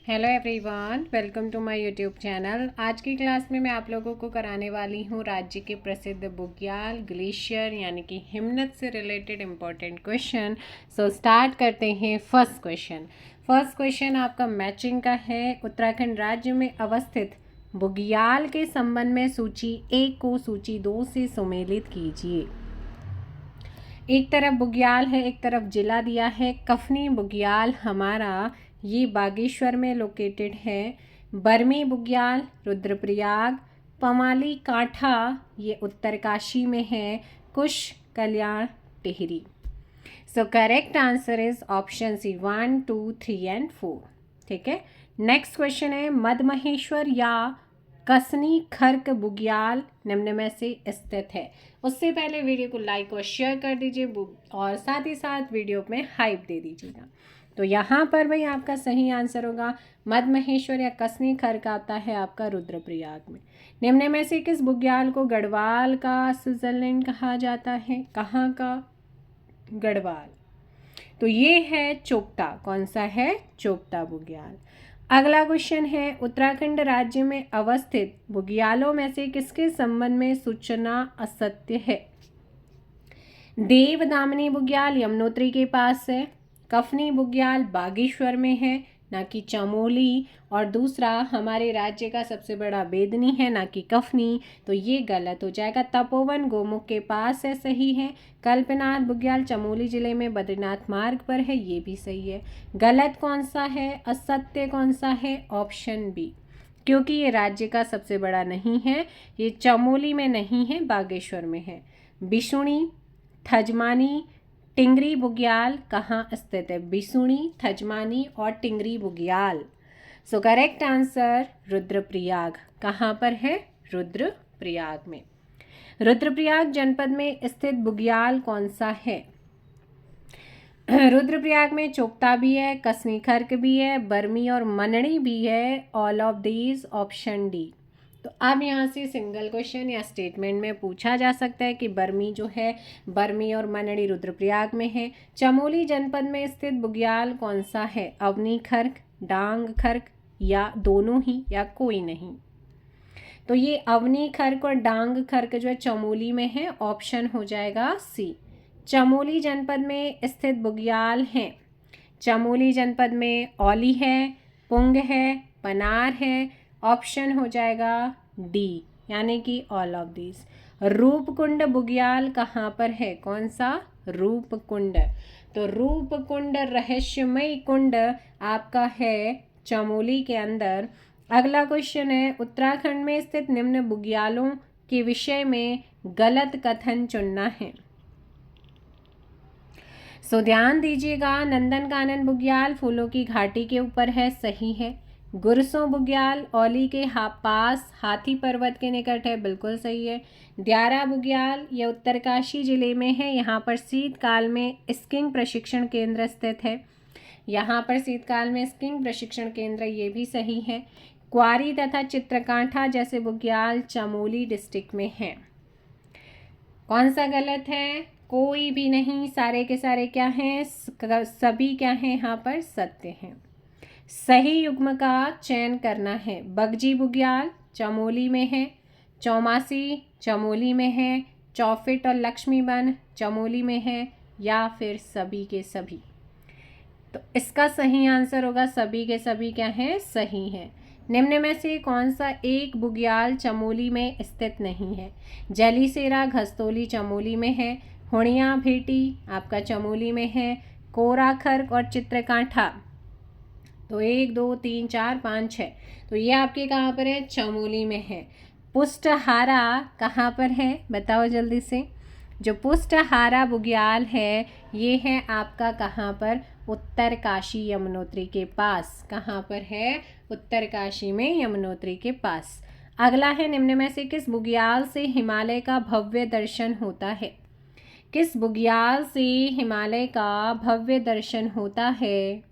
Hello everyone, welcome to my YouTube channel. आज की class में मैं आप लोगों को कराने वाली हूँ राज्य के प्रसिद्ध बुग्याल ग्लेशियर यानी कि हिमनद से related important question. So start करते हैं। फर्स्ट क्वेश्चन आपका मैचिंग का है। उत्तराखंड राज्य में अवस्थित बुग्याल के संबंध में सूची 1 को सूची 2 से सुमेलित कीजिए। एक तरफ बुग्याल है, एक तरफ जिला दिया है। कफनी बुग्याल हमारा ये बागेश्वर में लोकेटेड है। बरमी बुग्याल रुद्रप्रयाग। पमाली कांठा ये उत्तरकाशी में है। Kush Kalyan Tehri. So correct answer is option C 1, 2, 3 and 4। ठीक है। नेक्स्ट क्वेश्चन है मदमहेश्वर या कसनी खर्क बुग्याल निम्न में से स्थित है। उससे पहले वीडियो को लाइक और शेयर कर दीजिए और साथ ही साथ वीडियो में हाइप दे दीजिएगा। तो यहाँ पर भाई आपका सही आंसर होगा मदमहेश्वर या कसनी खर्क आता है आपका रुद्रप्रयाग में। निम्न में से किस बुग्याल को गढ़वाल का स्विट्जरलैंड कहा जाता है? कहाँ का? गढ़वाल। तो ये है चोपता। कौन सा है? चोपता बुग्याल। अगला क्वेश्चन है उत्तराखंड राज्य में अवस्थित बुग्यालों में से किसके संबंध में सूचना असत्य है? देव दामनी बुग्याल यमुनोत्री के पास है। कफनी बुग्याल बागेश्वर में है ना कि चमोली। और दूसरा हमारे राज्य का सबसे बड़ा बेदनी है ना कि कफनी। तो ये गलत हो जाएगा। तपोवन गोमुख के पास है, सही है। कल्पनाथ बुग्याल चमोली जिले में बद्रीनाथ मार्ग पर है, ये भी सही है। गलत कौन सा है? असत्य कौन सा है? ऑप्शन बी, क्योंकि ये राज्य का सबसे बड़ा नहीं है। ये चमोली में नहीं है, बागेश्वर में है। बिशुणी थजमानी टिंगरी बुग्याल कहाँ स्थित है? बिशुणी, थजमानी और Tingri Bugyal. So correct answer Rudraprayag. कहाँ पर है? रुद्रप्रयाग में। रुद्रप्रयाग जनपद में स्थित बुग्याल कौन सा है? रुद्रप्रयाग में चोपता भी है, कसनी खर्क भी है, बरमी और मनड़ी भी है। All of these, option D. तो अब यहाँ से सिंगल क्वेश्चन या स्टेटमेंट में पूछा जा सकता है कि बरमी जो है, बरमी और मनड़ी रुद्रप्रयाग में है। चमोली जनपद में स्थित बुग्याल कौन सा है? अवनी खर्क, डांग खर्क या दोनों ही या कोई नहीं? तो ये अवनी खर्क और डांग खर्क जो है चमोली में है। ऑप्शन हो जाएगा सी। चमोली जनपद में स्थित बुग्याल हैं। चमोली जनपद में औली है, पुंग है, पनार है। ऑप्शन हो जाएगा डी, यानी कि ऑल ऑफ दीज। रूपकुंड बुग्याल कहाँ पर है? कौन सा? रूपकुंड। तो रूपकुंड रहस्यमय कुंड आपका है चमोली के अंदर। अगला क्वेश्चन है उत्तराखंड में स्थित निम्न बुग्यालों के विषय में गलत कथन चुनना है। सो ध्यान दीजिएगा। नंदनकानन बुग्याल फूलों की घाटी के ऊपर है, सही है। गुरसों बुग्याल औली के पास हाथी पर्वत के निकट है, बिल्कुल सही है। द्यारा बुग्याल ये उत्तरकाशी जिले में है। यहाँ पर शीतकाल में स्कीइंग प्रशिक्षण केंद्र स्थित है। यहाँ पर शीतकाल में स्कीइंग प्रशिक्षण केंद्र, ये भी सही है। क्वारी तथा चित्रकांठा जैसे बुग्याल चमोली डिस्ट्रिक्ट में है। कौन सा गलत है? कोई भी नहीं, सारे के सारे क्या हैं? सभी क्या हैं? यहाँ पर सत्य हैं। सही युग्म का चयन करना है। बगजी बुग्याल चमोली में है। चौमासी चमोली में है। चौफिट और लक्ष्मीबन चमोली में है, या फिर सभी के सभी? तो इसका सही आंसर होगा सभी के सभी क्या हैं? सही है। निम्न में से कौन सा एक बुग्याल चमोली में स्थित नहीं है? जलीसेरा घस्तोली चमोली में है। हुणिया भेटी आपका चमोली में है। कोरा खर्क और चित्रकांठा, तो 1, 2, 3, 4, 5, 6, तो ये आपके कहाँ पर है? चमोली में है। पुष्टहारा कहाँ पर है? बताओ जल्दी से। जो पुष्टहारा बुग्याल है ये है आपका कहाँ पर? उत्तरकाशी यमुनोत्री के पास। कहाँ पर है? उत्तरकाशी में यमुनोत्री के पास। अगला है निम्न में से किस बुग्याल से हिमालय का भव्य दर्शन होता है? किस बुग्याल से हिमालय का भव्य दर्शन होता है?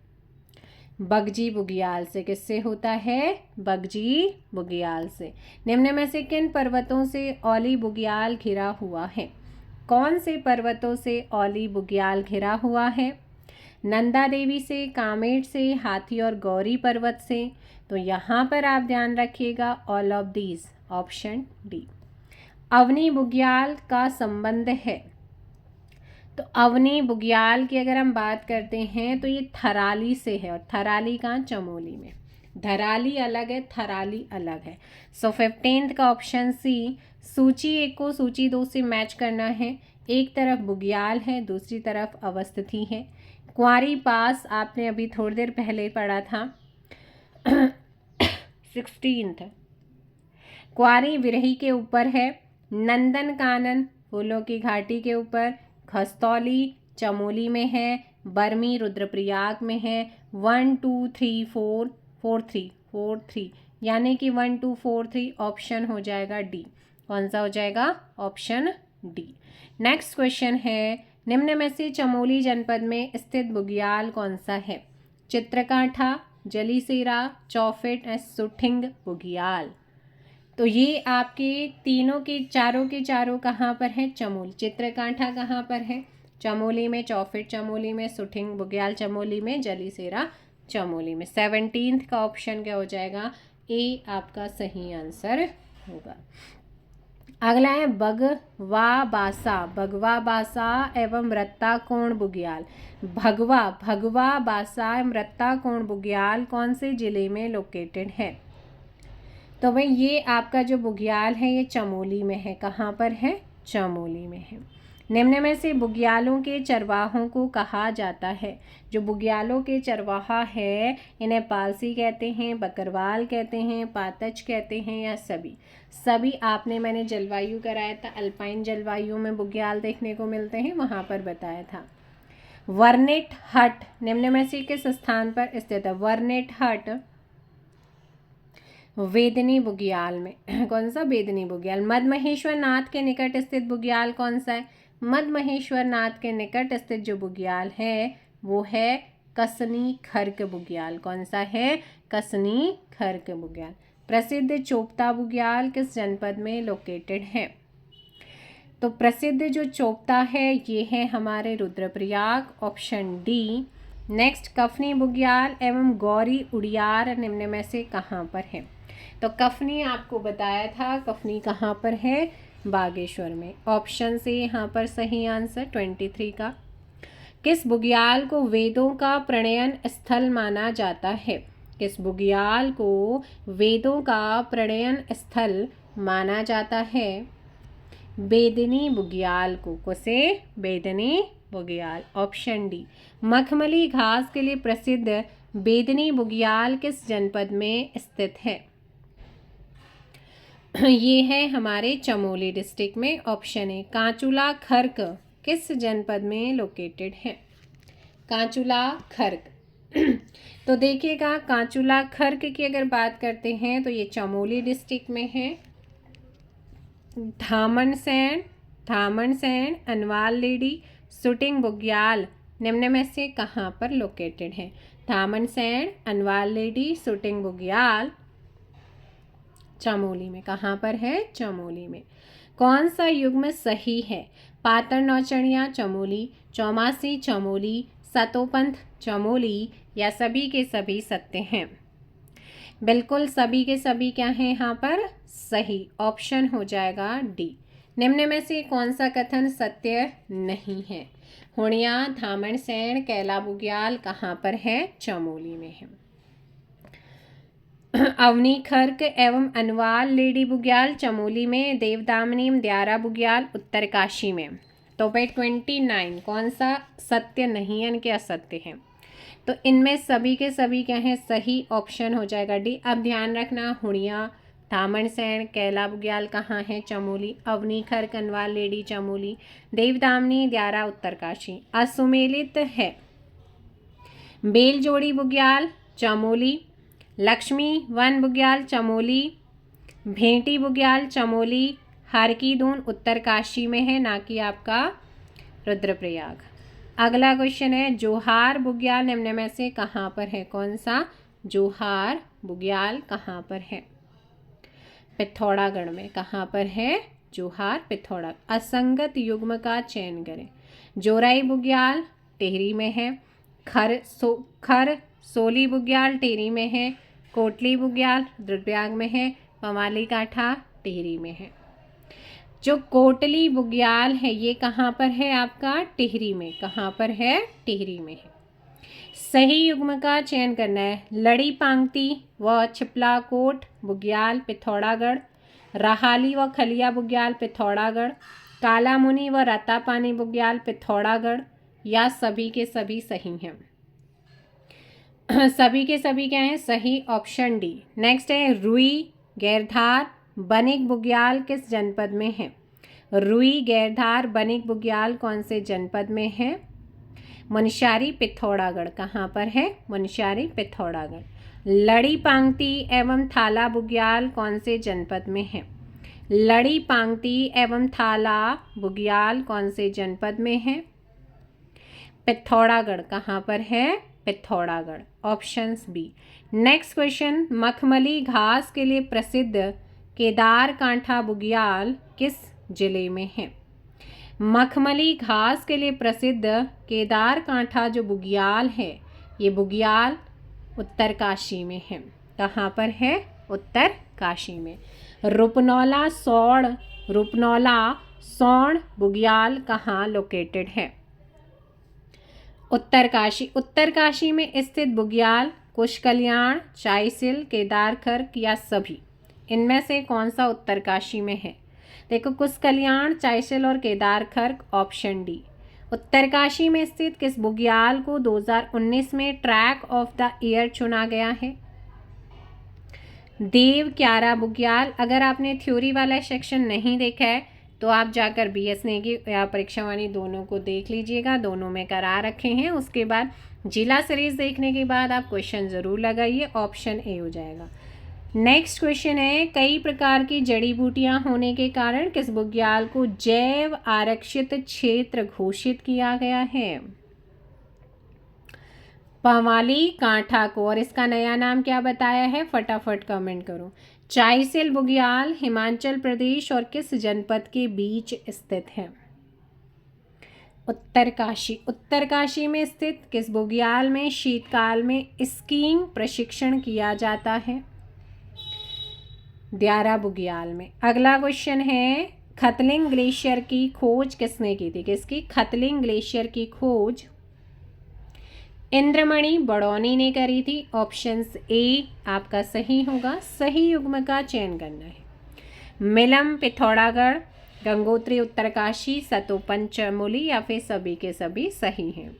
बगजी बुग्याल से। किससे होता है? बगजी बुग्याल से। निम्न में से किन पर्वतों से औली बुग्याल घिरा हुआ है? कौन से पर्वतों से औली बुग्याल घिरा हुआ है? नंदा देवी से, कामेट से, हाथी और गौरी पर्वत से। तो यहाँ पर आप ध्यान रखिएगा all of these, option D. Avani Bugyal का संबंध है, तो अवनी बुग्याल की अगर हम बात करते हैं तो ये थराली से है, और थराली कहाँ, चमोली में। धराली अलग है, थराली अलग है। सो 15th का ऑप्शन सी। सूची 1 को सूची 2 से मैच करना है। एक तरफ बुग्याल है, दूसरी तरफ अवस्थी है। कुंवारी पास आपने अभी थोड़ी देर पहले पढ़ा था 16th। कुंवारी विरही के ऊपर है। नंदन कानन फूलों की घाटी के ऊपर। खस्तौली चमोली में है। बर्मी रुद्रप्रयाग में है। 1 2 3 4 4 3 4 3 यानी कि 1 2 4 3 ऑप्शन हो जाएगा डी। कौन सा हो जाएगा, ऑप्शन डी। नेक्स्ट क्वेश्चन है, निम्न में से चमोली जनपद में स्थित बुग्याल कौन सा है? चित्रकाठा, जलीसेरा, चौफिट, सुठिंग बुग्याल। तो ये आपके तीनों के चारों कहाँ पर है? चमोली। चित्रकाठा कहाँ पर है? चमोली में। चौफिट चमोली में। सुठिंग बुग्याल चमोली में। जलीसेरा चमोली में। 17th का ऑप्शन क्या हो जाएगा? ए आपका सही आंसर होगा। अगला है भगवा बासा। भगवा बासा एवं रत्ताकोण बुग्याल। भगवा बासा एवं रत्ताकोण बुग्याल कौन से जिले में लोकेटेड है? तो भाई ये आपका जो बुग्याल है ये चमोली में है। कहाँ पर है? चमोली में है। निम्न में से बुग्यालों के चरवाहों को कहा जाता है? जो बुग्यालों के चरवाहा है इन्हें पालसी कहते हैं, बकरवाल कहते हैं, पातच कहते हैं, या सभी आपने, मैंने जलवायु कराया था, अल्पाइन जलवायु में बुग्याल देखने को मिलते हैं, वहाँ पर बताया था। वर्नेट हट निम्न में से किस स्थान पर स्थित है? वर्नेट हट वेदनी बुग्याल में। कौन सा? वेदनी बुग्याल। मदमहेश्वर नाथ के निकट स्थित बुग्याल कौन सा है? मदमहेश्वर नाथ के निकट स्थित जो बुग्याल है वो है कसनी खर्क बुग्याल। कौन सा है? कसनी खर्क बुग्याल। प्रसिद्ध चोपता बुग्याल किस जनपद में लोकेटेड है? तो प्रसिद्ध जो चोपता है ये है हमारे Rudraprayag, option D. Next, Kafni Bugyal एवं गौरी उड़ियार निम्न में से कहाँ पर है? तो कफनी आपको बताया था, कफनी कहाँ पर है? बागेश्वर में। ऑप्शन से यहाँ पर सही आंसर 23 का। किस बुग्याल को वेदों का प्रणयन स्थल माना जाता है? किस बुग्याल को वेदों का प्रणयन स्थल माना जाता है? बेदनी बुग्याल को। कोसे? Bedni Bugyal, option D. मखमली घास के लिए प्रसिद्ध बेदनी बुग्याल किस जनपद में स्थित है? ये है हमारे चमोली डिस्ट्रिक्ट में, ऑप्शन ए। कांचुला खर्क किस जनपद में लोकेटेड है? कांचुला खर्क तो देखिएगा, कांचुला खर्क की अगर बात करते हैं तो ये चमोली डिस्ट्रिक्ट में है। धामनसैंण, अनवाल लेडी, सुटिंग बुग्याल निम्न में से कहाँ पर लोकेटेड है? धामनसैंण, अनवाल लेडी, सुटिंग बुग्याल चमोली में। कहाँ पर है? चमोली में। कौन सा युग्म सही है? पातर नौचड़िया चमोली, चौमासी चमोली, सतोपंथ चमोली, या सभी के सभी सत्य हैं? बिल्कुल सभी के सभी क्या हैं यहाँ पर? सही, ऑप्शन हो जाएगा डी। निम्न में से कौन सा कथन सत्य नहीं है? हुणिया, धामनसैंण, कैला बुग्याल कहाँ पर है? चमोली में है। अवनी खर्क एवं अनवाल लेडी बुग्याल चमोली में। देवदामनी द्यारा बुग्याल उत्तरकाशी में। तो भाई 29 कौन सा सत्य नहीं है, इनके असत्य हैं? तो इनमें सभी के सभी क्या हैं? सही, ऑप्शन हो जाएगा डी। अब ध्यान रखना, हुणिया, धामनसैंण, कैला बुग्याल कहाँ है? चमोली। अवनी खर्क, अनवाल लेडी चमोली। देवदामनी द्यारा उत्तरकाशी। असुमेलित है बेलजोड़ी बुग्याल चमोली, लक्ष्मी वन बुग्याल चमोली, भेंटी बुग्याल चमोली, हरकीदून उत्तरकाशी में है, ना कि आपका रुद्रप्रयाग। अगला क्वेश्चन है, जोहार बुग्याल निम्न में से कहाँ पर है? कौन सा? जोहार बुग्याल कहाँ पर है? पिथौरागढ़ में। कहाँ पर है? जोहार पिथौरा। असंगत युग्म का चयन करें। जोराई बुग्याल टिहरी में है। खर सोली बुग्याल टिहरी में है, कोटली बुग्याल रुद्रप्रयाग में है, पवाली कांठा टिहरी में है। जो कोटली बुग्याल है ये कहाँ पर है आपका? टिहरी में। कहाँ पर है? टिहरी में है। सही युग्म का चयन करना है। लड़ी पांगती व छिपलाकोट बुग्याल पिथौरागढ़, राहाली व खलिया बुग्याल पिथौरागढ़, काला मुनि व रत्तापानी बुग्याल पिथौरागढ़, या सभी के सभी सही हैं? सभी के सभी क्या हैं? सही, ऑप्शन डी। नेक्स्ट है रुई गैरधार बनिक बुग्याल किस जनपद में है? रुई गैरधार बनिक बुग्याल कौन से जनपद में है? मुनस्यारी पिथौरागढ़। कहाँ पर है? मुनस्यारी पिथौरागढ़। लड़ी पांगती एवं थाला बुग्याल कौन से जनपद में है? लड़ी पांगती एवं थाला बुग्याल कौन से जनपद में है? पिथौरागढ़। कहाँ पर है? Pithoragarh, options B. Next question, मखमली घास के लिए प्रसिद्ध केदार कांठा बुग्याल किस जिले में है? मखमली घास के लिए प्रसिद्ध केदार कांठा जो बुग्याल है ये बुग्याल उत्तरकाशी में है। कहाँ पर है? उत्तरकाशी में। रुपनौला सौण बुग्याल कहाँ लोकेटेड है? उत्तरकाशी। उत्तरकाशी में स्थित बुग्याल कुश कल्याण, चाईसिल, केदारखर्क या सभी, इनमें से कौन सा उत्तरकाशी में है? देखो, कुश कल्याण, चाईसिल और केदारखर्क, ऑप्शन डी। उत्तरकाशी में स्थित किस बुग्याल को 2019 में ट्रैक ऑफ द ईयर चुना गया है? देव क्यारा बुग्याल। अगर आपने थ्योरी वाला सेक्शन नहीं देखा है तो आप जाकर BS नेगी या परीक्षा वाणी दोनों को देख लीजिएगा, दोनों में करा रखे हैं। उसके बाद जिला सीरीज देखने के बाद आप क्वेश्चन ज़रूर लगाइए, ऑप्शन ए हो जाएगा। नेक्स्ट क्वेश्चन है, कई प्रकार की जड़ी बूटियां होने के कारण किस बुग्याल को जैव आरक्षित क्षेत्र घोषित किया गया है? पवाली कांठा को। और इसका नया नाम क्या बताया है? फटाफट कमेंट करो। चाईसिल बुग्याल हिमाचल प्रदेश और किस जनपद के बीच स्थित है? उत्तरकाशी। उत्तरकाशी में स्थित किस बुग्याल में शीतकाल में स्कीइंग प्रशिक्षण किया जाता है? द्यारा बुग्याल में। अगला क्वेश्चन है, खतलिंग ग्लेशियर की खोज किसने की थी? किसकी? खतलिंग ग्लेशियर की खोज इंद्रमणि बड़ौनी ने करी थी। ऑप्शंस ए आपका सही होगा। सही युग्म का चयन करना है। मिलम पिथौरागढ़, गंगोत्री उत्तरकाशी, सतोपन चमोली या फिर सभी के सभी सही हैं।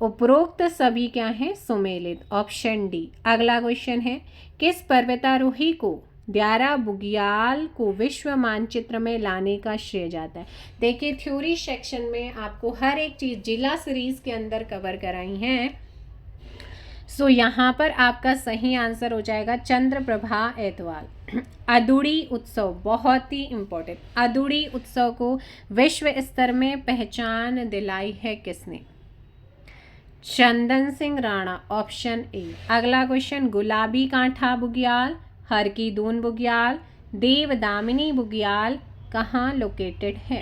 उपरोक्त सभी क्या हैं? सुमेलित, ऑप्शन डी। अगला क्वेश्चन है, किस पर्वतारोही को द्यारा बुग्याल को विश्व मानचित्र में लाने का श्रेय जाता है? देखिए, थ्योरी सेक्शन में आपको हर एक चीज़ जिला सीरीज के अंदर कवर कराई हैं। सो यहाँ पर आपका सही आंसर हो जाएगा चंद्रप्रभा एतवाल। अदुड़ी उत्सव बहुत ही इम्पोर्टेंट। अदुड़ी उत्सव को विश्व स्तर में पहचान दिलाई है किसने? Chandan Singh Rana, option A. अगला क्वेश्चन, गुलाबी कांठा बुग्याल, हर की दून बुग्याल, देवदामिनी बुग्याल कहाँ लोकेटेड है?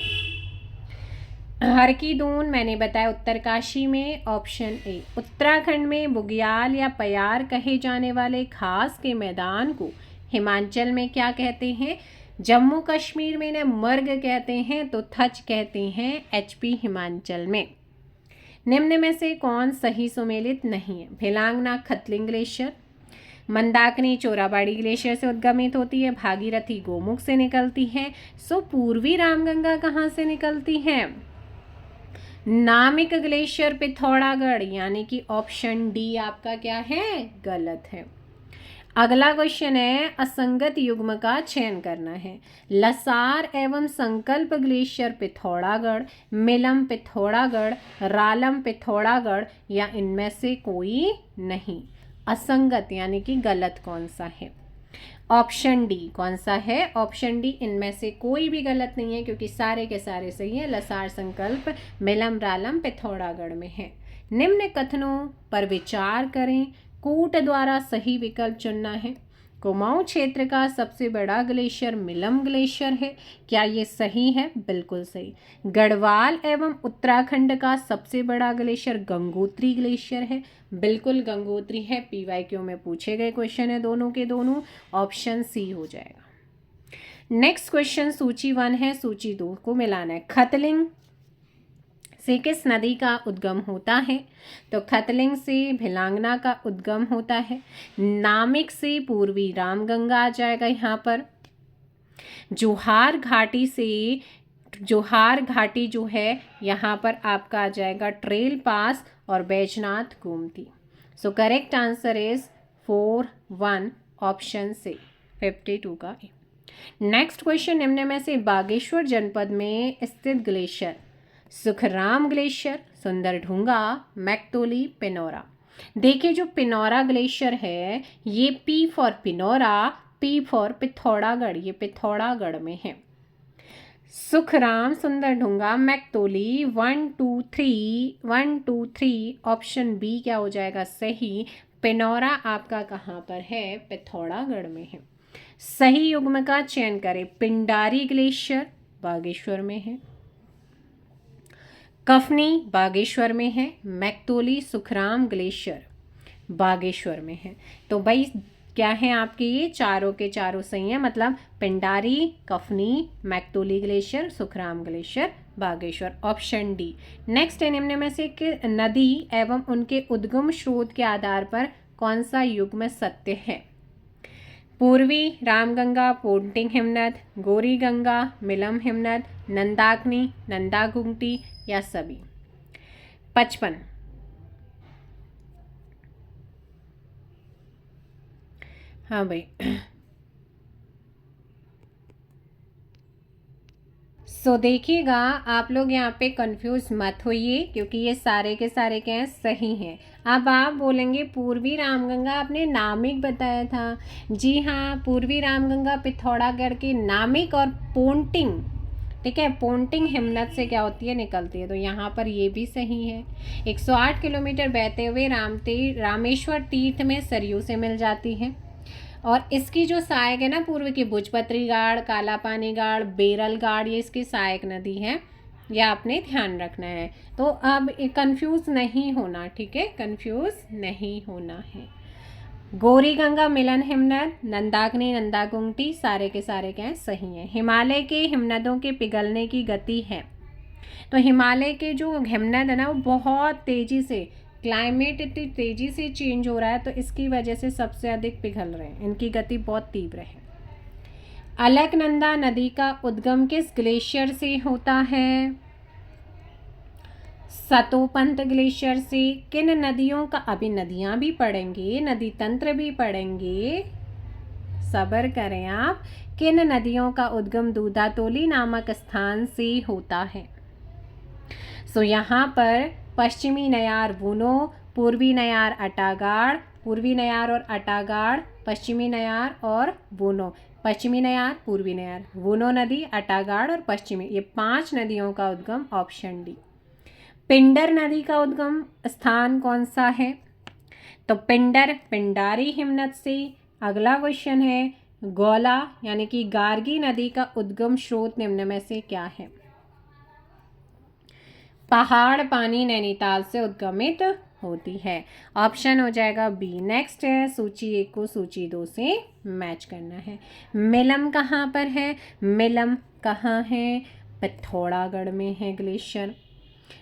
हर की दून मैंने बताया उत्तरकाशी में, ऑप्शन ए। उत्तराखंड में बुग्याल या पयार कहे जाने वाले घास के मैदान को हिमाचल में क्या कहते हैं? जम्मू कश्मीर में इन्हें मर्ग कहते हैं तो थच कहते हैं HP हिमाचल में। निम्न में से कौन सही सुमेलित नहीं है? भिलांगना खतलिंग ग्लेशियर, मंदाकिनी चोराबाड़ी ग्लेशियर से उद्गमित होती है, भागीरथी गोमुख से निकलती है, सो पूर्वी रामगंगा कहाँ से निकलती है? नामिक ग्लेशियर पिथौरागढ़, यानी कि ऑप्शन डी आपका क्या है? गलत है। अगला क्वेश्चन है, असंगत युग्म का चयन करना है। लसार एवं संकल्प ग्लेशियर पिथौरागढ़, मिलम पिथौरागढ़, रालम पिथौरागढ़ या इनमें से कोई नहीं। असंगत यानी कि गलत कौन सा है? Option D. कौन सा है? Option D. इनमें से कोई भी गलत नहीं है क्योंकि सारे के सारे सही है। लसार संकल्प मिलम रालम पिथौरागढ़ में है। निम्न कथनों पर विचार करें, कूट द्वारा सही विकल्प चुनना है। कुमाऊं क्षेत्र का सबसे बड़ा ग्लेशियर मिलम ग्लेशियर है। क्या ये सही है? बिल्कुल सही। गढ़वाल एवं उत्तराखंड का सबसे बड़ा ग्लेशियर गंगोत्री ग्लेशियर है। बिल्कुल गंगोत्री है। पीवाईक्यू में पूछे गए क्वेश्चन है दोनों के दोनों। ऑप्शन सी हो जाएगा। नेक्स्ट क्वेश्चन सूची 1 है, सूची 2 को मिलाना है। खतलिंग से किस नदी का उद्गम होता है? तो खतलिंग से भिलांगना का उद्गम होता है। नामिक से पूर्वी रामगंगा आ जाएगा यहाँ पर। जोहार घाटी जो है यहाँ पर आपका आ जाएगा ट्रेल पास और बैजनाथ गोमती। सो करेक्ट आंसर इज 4-1 ऑप्शन से 52 का। नेक्स्ट क्वेश्चन, निम्न में से बागेश्वर जनपद में स्थित ग्लेशियर सुखराम ग्लेशियर, सुंदरढूंगा, मैकतोली, पिनौरा। देखिए जो पिनौरा ग्लेशियर है ये P for Pinaura, P for Pithoragarh, ये पिथौरागढ़ में है। सुखराम, सुंदरढूंगा, मैकतोली 1 2 3 ऑप्शन बी क्या हो जाएगा सही। पिनौरा आपका कहाँ पर है? पिथौरागढ़ में है। सही युग्म का चयन करें। पिंडारी ग्लेशियर बागेश्वर में है, कफनी बागेश्वर में है, मैकतोली सुखराम ग्लेशियर बागेश्वर में है। तो भाई क्या है आपके ये चारों के चारों सही है, मतलब Pindari, Kafni, Maiktoli glacier, Sukhram glacier Bageshwar, option D. Next है, निम्न में से कि नदी एवं उनके उद्गम स्रोत के आधार पर कौन सा युग्म सत्य है? पूर्वी रामगंगा पोंटिंग हिमनद, गौरी गंगा मिलम हिमनद, नंदाग्नि नंदागुमटी या सभी। 55। हाँ भाई। सो देखिएगा आप लोग यहाँ पे कंफ्यूज मत होइए क्योंकि ये सारे के सारे क्या हैं सही हैं। अब आप बोलेंगे पूर्वी रामगंगा आपने नामिक बताया था। जी हाँ, पूर्वी रामगंगा पिथौरागढ़ की नामिक और पोंटिंग, ठीक है, पोंटिंग हिमनद से क्या होती है निकलती है, तो यहाँ पर ये भी सही है। 108 किलोमीटर बहते हुए रामेश्वर तीर्थ में सरयू से मिल जाती है। और इसकी जो सहायक है ना पूर्व की भुजपत्री गाड़, काला पानी गाड़, बेरल गाड़, ये इसकी सहायक नदी है, यह आपने ध्यान रखना है। तो अब कंफ्यूज नहीं होना, ठीक है, कंफ्यूज नहीं होना है। गौरी गंगा मिलन हिमनद, नंदाग्नि नंदागुमटी सारे के सारे क्या हैं सही हैं। हिमालय के हिमनदों के पिघलने की गति है, तो हिमालय के जो हिमनद है ना वो बहुत तेज़ी से, क्लाइमेट इतनी तेज़ी से चेंज हो रहा है तो इसकी वजह से सबसे अधिक पिघल रहे हैं, इनकी गति बहुत तीव्र है। अलकनंदा नदी का उद्गम किस ग्लेशियर से होता है? सतोपंत ग्लेशियर से। किन नदियों का, अभी नदियाँ भी पढ़ेंगे, नदी तंत्र भी पढ़ेंगे, सब्र करें आप। किन नदियों का उद्गम दूधातोली नामक स्थान से होता है? सो यहाँ पर पश्चिमी नयार वुनो, पूर्वी नयार अटागाड़, पूर्वी नयार और अटागाड़, पश्चिमी नयार और वुनो, पश्चिमी नयार, पूर्वी नयार, वुनो नदी, अटागाड़ और पश्चिमी, ये 5 नदियों का उद्गम ऑप्शन डी। पिंडर नदी का उद्गम स्थान कौन सा है? तो पिंडर पिंडारी हिमनद से। अगला क्वेश्चन है गौला यानी कि गार्गी नदी का उद्गम स्रोत निम्न में से क्या है? पहाड़ पानी नैनीताल से उद्गमित होती है, ऑप्शन हो जाएगा बी। नेक्स्ट है सूची 1 को सूची 2 से मैच करना है। मिलम कहाँ पर है? मिलम कहाँ है? पिथौरागढ़ में है ग्लेशियर।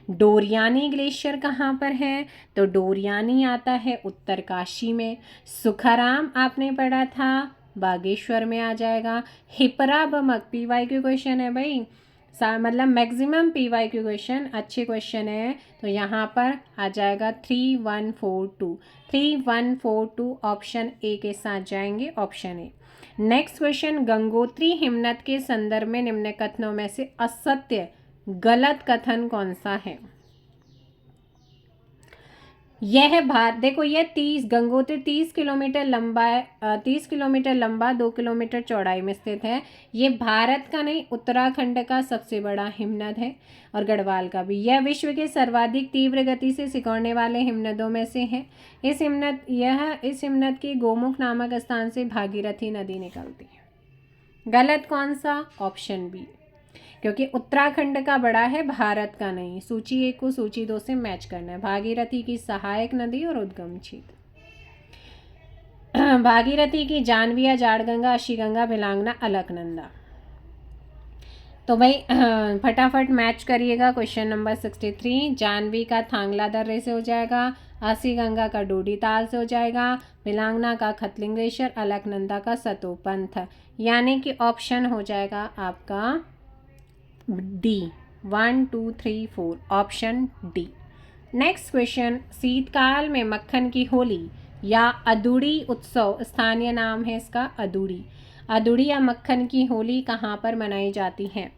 डोरियानी ग्लेशियर कहाँ पर है? तो डोरियानी आता है उत्तरकाशी में। सुखाराम आपने पढ़ा था बागेश्वर में आ जाएगा। हिपरा बमक PYQ क्वेश्चन है भाई, मतलब मैक्सिमम PYQ क्वेश्चन अच्छे क्वेश्चन है, तो यहाँ पर आ जाएगा 3142 ऑप्शन ए के साथ जाएंगे, option A. Next question, Gangotri हिमनद के संदर्भ में निम्न कथनों में से असत्य गलत कथन कौन सा है? यह देखो ये 30 गंगोत्री 30 किलोमीटर लंबा है, 30 किलोमीटर लंबा 2 किलोमीटर चौड़ाई में स्थित है। ये भारत का नहीं उत्तराखंड का सबसे बड़ा हिमनद है, और गढ़वाल का भी। यह विश्व के सर्वाधिक तीव्र गति से सिकुड़ने वाले हिमनदों में से है। इस हिमनद की गोमुख नामक स्थान से भागीरथी नदी निकलती है। गलत कौन सा? ऑप्शन बी, क्योंकि उत्तराखंड का बड़ा है, भारत का नहीं। सूची 1 को सूची 2 से मैच करना है। भागीरथी की सहायक नदी और उद्गम क्षेत्र। भागीरथी की जानविया, जाड़गंगा, अशीगंगा, भिलांगना, अलकनंदा। तो भाई फटाफट मैच करिएगा। क्वेश्चन नंबर 63, जानवी का थांगला दर्रे से हो जाएगा, अशीगंगा का डोडी ताल से हो जाएगा, भिलांगना का खतलिंग ग्लेशियर, अलकनंदा का सतोपंथ। यानी कि ऑप्शन हो जाएगा आपका D. 1 2 3 4 option D. Next question, शीतकाल में मक्खन की होली या अदुड़ी उत्सव, स्थानीय नाम है इसका अदुड़ी। अदुड़ी या मक्खन की होली कहाँ पर मनाई जाती है?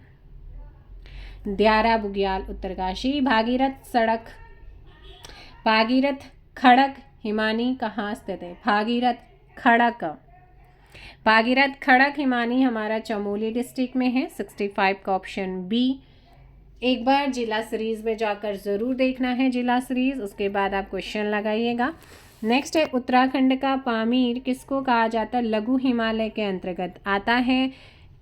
द्यारा, बुग्याल, उत्तरकाशी। भागीरथ खड़क हिमानी कहाँ स्थित है? भागीरथ खड़क हिमानी हमारा चमोली डिस्ट्रिक्ट में है। 65 का ऑप्शन बी। एक बार जिला सीरीज में जाकर ज़रूर देखना है जिला सीरीज, उसके बाद आप क्वेश्चन लगाइएगा। नेक्स्ट है, उत्तराखंड का पामीर किसको कहा जाता है? लघु हिमालय के अंतर्गत आता है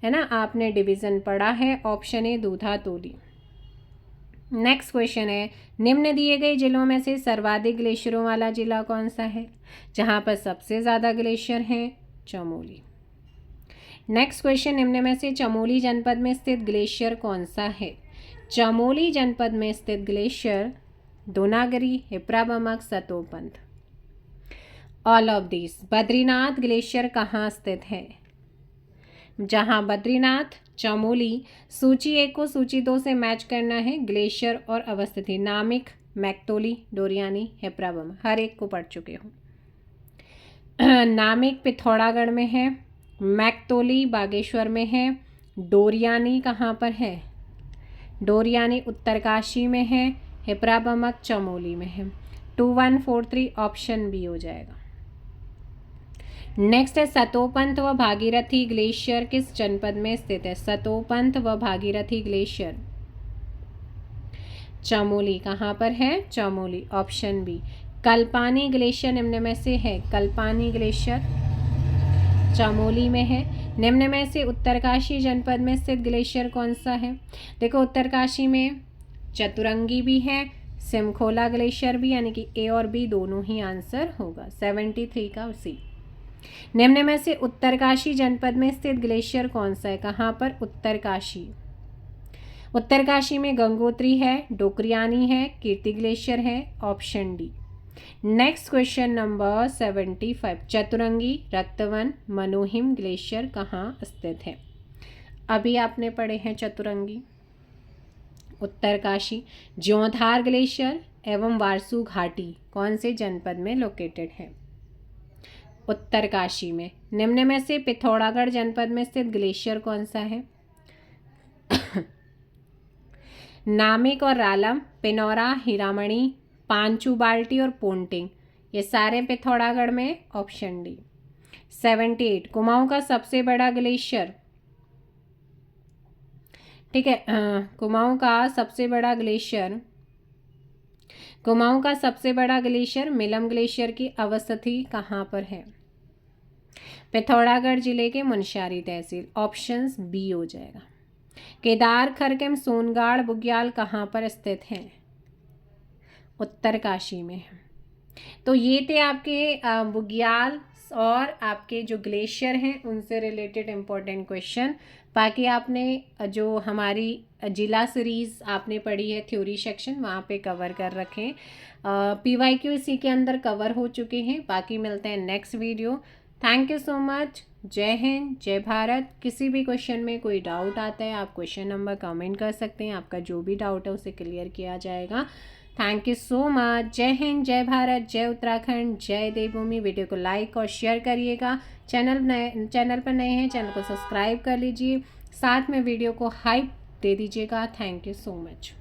ना, आपने डिवीज़न पढ़ा है। Option A Dudha Toli. Next question है, निम्न दिए गए जिलों में से सर्वाधिक ग्लेशियरों वाला जिला कौन सा है? जहाँ पर सबसे ज़्यादा ग्लेशियर हैं, चमोली। नेक्स्ट क्वेश्चन, निम्न में से चमोली जनपद में स्थित ग्लेशियर कौन सा है? चमोली जनपद में स्थित glacier Donagari, Hiprabamak, Satopanth. All of this. Badrinath glacier कहाँ स्थित है? जहाँ बद्रीनाथ, चमोली। सूची 1 को सूची 2 से मैच करना है। ग्लेशियर और अवस्थिति, नामिक, मैक्तोली, डोरियानी, हिप्राबमक, हर एक को पढ़ चुके हो। नामिक पिथौरागढ़ में है, मैक्तोली बागेश्वर में है, डोरियानी कहाँ पर है? डोरियानी उत्तरकाशी में है, हिप्राबमक चमोली में है। 2143 ऑप्शन बी हो जाएगा। नेक्स्ट है, सतोपंथ व भागीरथी ग्लेशियर किस जनपद में स्थित है? सतोपंथ व भागीरथी ग्लेशियर चमोली कहाँ पर है? Chamoli, option B. Kalpani glacier निम्न में से है? कल्पानी ग्लेशियर चमोली में है। निम्न में से उत्तरकाशी जनपद में स्थित ग्लेशियर कौन सा है? देखो, उत्तरकाशी में चतुरंगी भी है, सिमखोला ग्लेशियर भी, यानी कि ए और बी दोनों ही आंसर होगा। 73 का सी। निम्न में से उत्तरकाशी जनपद में स्थित ग्लेशियर कौन सा है? कहाँ पर? उत्तरकाशी। उत्तरकाशी में गंगोत्री है, डोकरियानी है, कीर्ति ग्लेशियर है। Option D. Next question number 75, Chaturangi, Raktavan, Manohim glacier कहाँ स्थित है? अभी आपने पढ़े हैं चतुरंगी, उत्तरकाशी। ज्योंधार ग्लेशियर एवं वारसू घाटी कौन से जनपद में लोकेटेड है? उत्तरकाशी में। निम्न में से पिथौरागढ़ जनपद में स्थित ग्लेशियर कौन सा है? नामिक और रालम, पिनौरा, हीरामणि, पांचू बाल्टी और पोंटिंग, ये सारे पिथौरागढ़ में। Option D. 78, कुमाऊं का सबसे बड़ा ग्लेशियर, ठीक है, कुमाऊं का सबसे बड़ा ग्लेशियर मिलम ग्लेशियर की अवस्थिति कहाँ पर है? पिथौरागढ़ जिले के मुनस्यारी तहसील। ऑप्शन बी हो जाएगा। केदार, खरकेम, सोनगाड़, बुग्याल कहाँ पर स्थित हैं? उत्तरकाशी में। तो ये थे आपके बुग्याल और आपके जो ग्लेशियर हैं उनसे रिलेटेड इम्पोर्टेंट क्वेश्चन। बाकी आपने जो हमारी जिला सीरीज़ आपने पढ़ी है थ्योरी सेक्शन, वहाँ पे कवर कर रखें। PYQ इसी के अंदर कवर हो चुके हैं। बाकी मिलते हैं next video. Thank you so much. जय हिंद, जय भारत। किसी भी क्वेश्चन में कोई डाउट आता है आप क्वेश्चन नंबर कमेंट कर सकते हैं, आपका जो भी डाउट है उसे क्लियर किया जाएगा। Thank you so much. जय हिंद, जय भारत, जय उत्तराखंड, जय देवभूमि। वीडियो को लाइक और शेयर करिएगा। चैनल पर नए हैं, चैनल को सब्सक्राइब कर लीजिए, साथ में वीडियो को हाइप दे दीजिएगा। Thank you so much.